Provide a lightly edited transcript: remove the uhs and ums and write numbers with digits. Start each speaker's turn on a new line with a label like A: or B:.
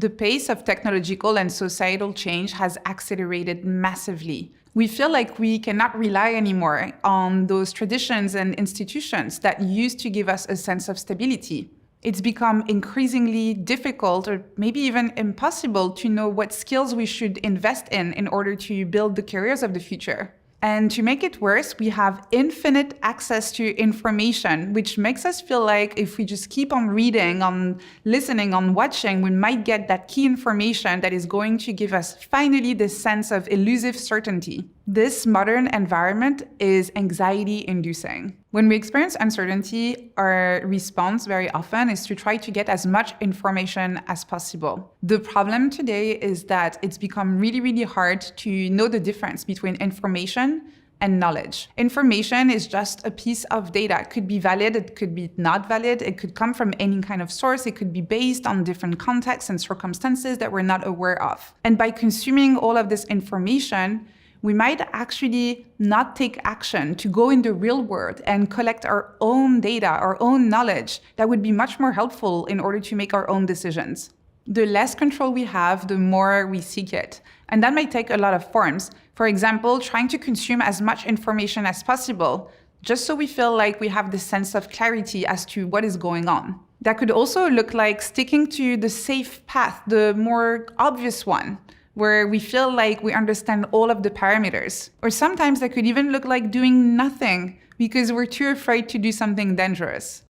A: The pace of technological and societal change has accelerated massively. We feel like we cannot rely anymore on those traditions and institutions that used to give us a sense of stability. It's become increasingly difficult or maybe even impossible to know what skills we should invest in order to build the careers of the future. And to make it worse, we have infinite access to information, which makes us feel like if we just keep on reading, on listening, on watching, we might get that key information that is going to give us finally this sense of elusive certainty. This modern environment is anxiety-inducing. When we experience uncertainty, our response very often is to try to get as much information as possible. The problem today is that it's become really, really hard to know the difference between information and knowledge. Information is just a piece of data. It could be valid, it could be not valid, it could come from any kind of source, it could be based on different contexts and circumstances that we're not aware of. And by consuming all of this information, we might actually not take action to go in the real world and collect our own data, our own knowledge that would be much more helpful in order to make our own decisions. The less control we have, the more we seek it. And that might take a lot of forms. For example, trying to consume as much information as possible, just so we feel like we have this sense of clarity as to what is going on. That could also look like sticking to the safe path, the more obvious one, where we feel like we understand all of the parameters. Or sometimes that could even look like doing nothing because we're too afraid to do something dangerous.